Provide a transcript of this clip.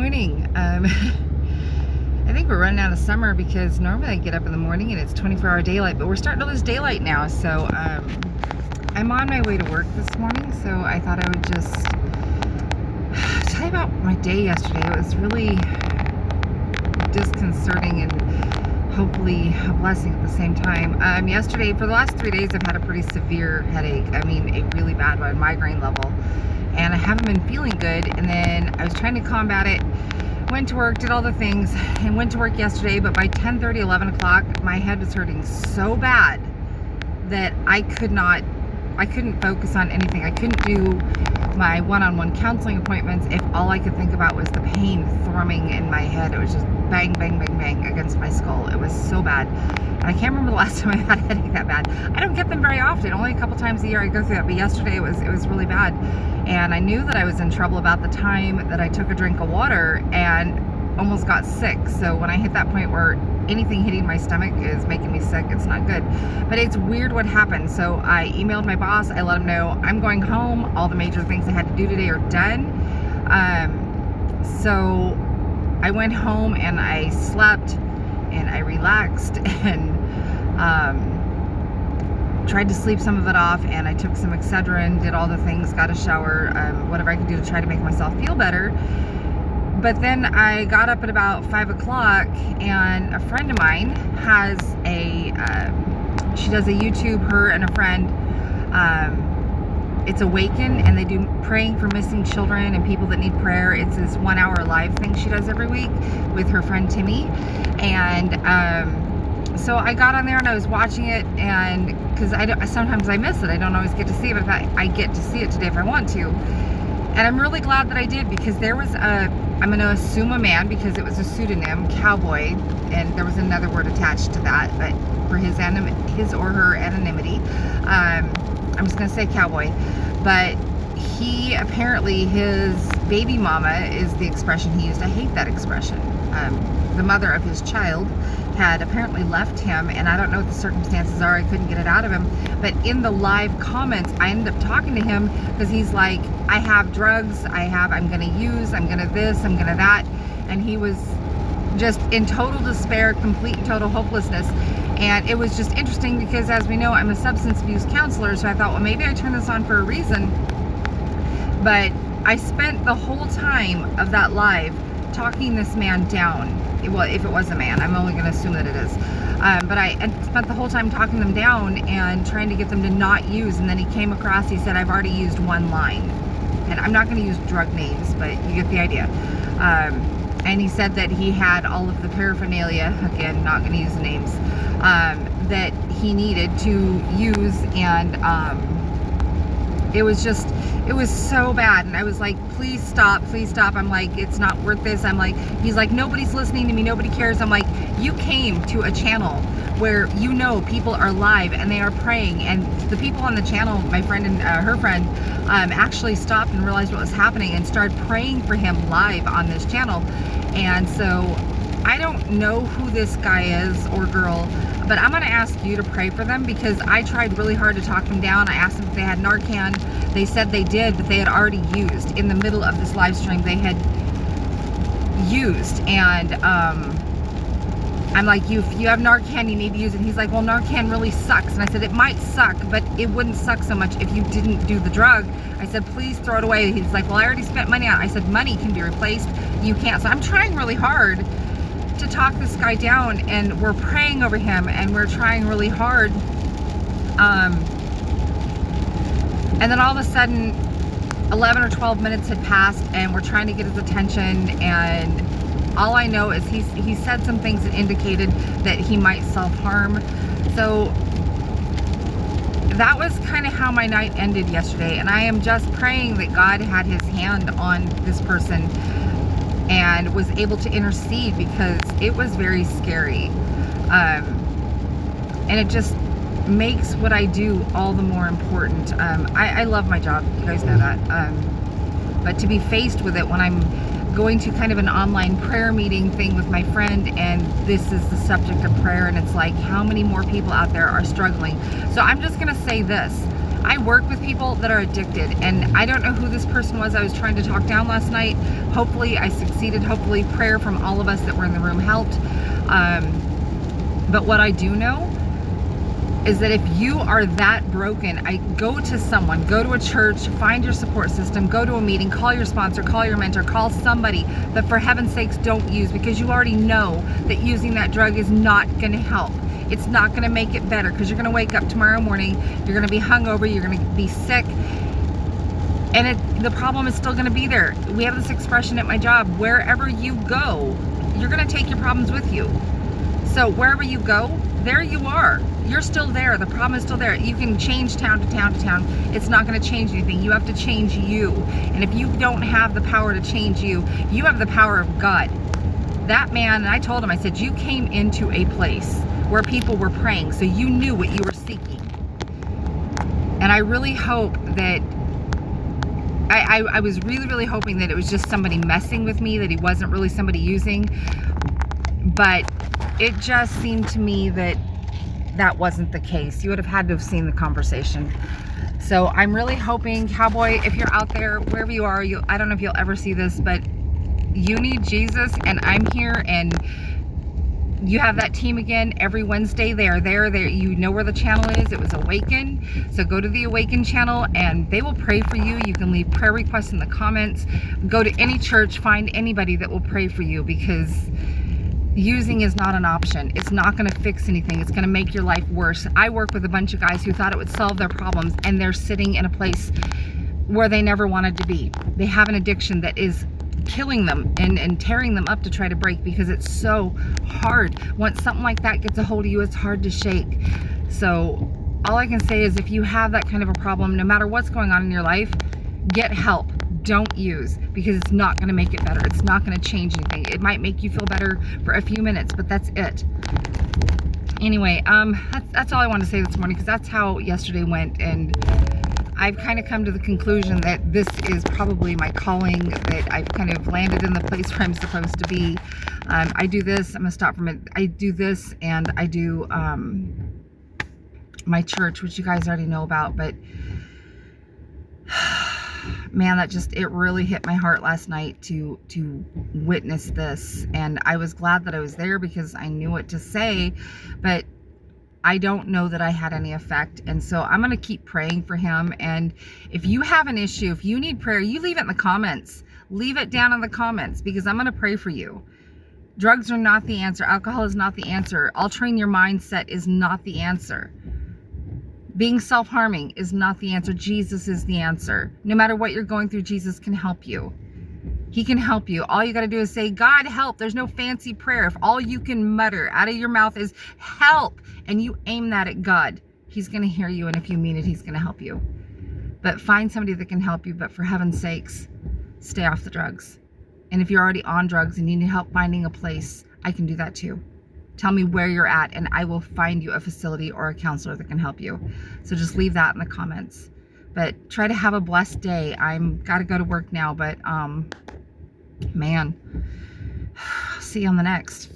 morning. I think we're running out of summer because normally I get up in the morning and it's 24-hour daylight, but we're starting to lose daylight now. So I'm on my way to work this morning, so I thought I would just tell you about my day yesterday. It was really disconcerting and hopefully a blessing at the same time. Yesterday, for the last 3 days, I've had a pretty severe headache. I mean, a really bad one, migraine level. And I haven't been feeling good. And then I was trying to combat it, went to work, did all the things, and went to work yesterday. But by 10:30, 11 o'clock, my head was hurting so bad that I couldn't focus on anything. I couldn't do my one-on-one counseling appointments if all I could think about was the pain thrumming in my head. It was just bang, bang, bang, bang against my skull. It was so bad. And I can't remember the last time I had a headache that bad. I don't get them very often. Only a couple times a year I go through that. But yesterday it was really bad. And I knew that I was in trouble about the time that I took a drink of water and almost got sick. So when I hit that point where anything hitting my stomach is making me sick, it's not good. But it's weird what happened. So I emailed my boss. I let him know I'm going home. All the major things I had to do today are done. So I went home and I slept and I relaxed and tried to sleep some of it off, and I took some Excedrin, did all the things, got a shower, whatever I could do to try to make myself feel better. But then I got up at about 5 o'clock, and a friend of mine has she does a YouTube, her and a friend, it's Awaken, and they do praying for missing children and people that need prayer. It's this 1 hour live thing she does every week with her friend Timmy. And so I got on there and I was watching it, and because sometimes I miss it, I don't always get to see it, but I get to see it today if I want to. And I'm really glad that I did, because there was I'm going to assume a man because it was a pseudonym, Cowboy, and there was another word attached to that, but for his or her anonymity, I'm just going to say Cowboy. But he apparently, his baby mama is the expression he used. I hate that expression. The mother of his child had apparently left him, and I don't know what the circumstances are. I couldn't get it out of him. But in the live comments, I ended up talking to him because he's like, I have drugs, I'm gonna use, I'm gonna this, I'm gonna that. And he was just in total despair, complete and total hopelessness. And it was just interesting because, as we know, I'm a substance abuse counselor, so I thought, well, maybe I turned this on for a reason. But I spent the whole time of that live talking this man down. Well, if it was a man, I'm only going to assume that it is. But I spent the whole time talking them down and trying to get them to not use. And then he came across, he said, I've already used one line. And I'm not going to use drug names, but you get the idea. And he said that he had all of the paraphernalia, again, not going to use the names, that he needed to use. And it was so bad. And I was like, please stop, please stop. I'm like, it's not worth this. I'm like, he's like, nobody's listening to me, nobody cares. I'm like, you came to a channel where people are live and they are praying, and the people on the channel, my friend and her friend, actually stopped and realized what was happening and started praying for him live on this channel. And so I don't know who this guy is or girl, but I'm going to ask you to pray for them, because I tried really hard to talk them down. I asked them if they had Narcan. They said they did, but they had already used. In the middle of this live stream, they had used. And I'm like, if you have Narcan, you need to use it. And he's like, well, Narcan really sucks. And I said, it might suck, but it wouldn't suck so much if you didn't do the drug. I said, please throw it away. He's like, well, I already spent money on it. I said, money can be replaced. You can't. So I'm trying really hard to talk this guy down, and we're praying over him, and we're trying really hard. And then all of a sudden 11 or 12 minutes had passed, and we're trying to get his attention, and all I know is he said some things that indicated that he might self-harm. So that was kind of how my night ended yesterday, and I am just praying that God had his hand on this person and was able to intercede, because it was very scary. And it just makes what I do all the more important. I love my job, you guys know that. But to be faced with it when I'm going to kind of an online prayer meeting thing with my friend, and this is the subject of prayer, and it's like, how many more people out there are struggling? So I'm just gonna say this. I work with people that are addicted, and I don't know who this person was I was trying to talk down last night. Hopefully I succeeded. Hopefully prayer from all of us that were in the room helped. But what I do know is that if you are that broken, I go to someone, go to a church, find your support system, go to a meeting, call your sponsor, call your mentor, call somebody that for heaven's sakes don't use, because you already know that using that drug is not going to help. It's not going to make it better, because you're going to wake up tomorrow morning, you're going to be hungover, you're going to be sick, and the problem is still going to be there. We have this expression at my job, wherever you go, you're going to take your problems with you. So wherever you go, there you are. You're still there. The problem is still there. You can change town to town to town. It's not going to change anything. You have to change you. And if you don't have the power to change you, you have the power of God. That man, and I told him, I said, you came into a place where people were praying, so you knew what you were seeking. And I really hope that, I was really, really hoping that it was just somebody messing with me, that he wasn't really somebody using. But it just seemed to me that that wasn't the case. You would have had to have seen the conversation. So I'm really hoping, Cowboy, if you're out there, wherever you are, I don't know if you'll ever see this, but you need Jesus, and I'm here, and you have that team again every Wednesday. They are there. You know where the channel is. It was Awaken. So go to the Awaken channel and they will pray for you. You can leave prayer requests in the comments. Go to any church, find anybody that will pray for you, because using is not an option. It's not going to fix anything. It's going to make your life worse. I work with a bunch of guys who thought it would solve their problems, and they're sitting in a place where they never wanted to be. They have an addiction that is killing them and tearing them up to try to break, because it's so hard. Once something like that gets a hold of you, it's hard to shake. So all I can say is, if you have that kind of a problem, no matter what's going on in your life, get help. Don't use, because it's not going to make it better. It's not going to change anything. It might make you feel better for a few minutes, but that's it. Anyway, that's all I wanted to say this morning, because that's how yesterday went, and I've kind of come to the conclusion that this is probably my calling, that I've kind of landed in the place where I'm supposed to be. I do this. I'm going to stop from it. I do this, and I do my church, which you guys already know about, but man, it really hit my heart last night to witness this. And I was glad that I was there, because I knew what to say, but I don't know that I had any effect. And so I'm going to keep praying for him. And if you have an issue, if you need prayer, you leave it in the comments. Leave it down in the comments, because I'm going to pray for you. Drugs are not the answer. Alcohol is not the answer. Altering your mindset is not the answer. Being self-harming is not the answer. Jesus is the answer. No matter what you're going through, Jesus can help you. He can help you. All you got to do is say, God, help. There's no fancy prayer. If all you can mutter out of your mouth is help, and you aim that at God, he's going to hear you. And if you mean it, he's going to help you. But find somebody that can help you. But for heaven's sakes, stay off the drugs. And if you're already on drugs and you need help finding a place, I can do that too. Tell me where you're at, and I will find you a facility or a counselor that can help you. So just leave that in the comments. But try to have a blessed day. I'm got to go to work now, but man, see you on the next.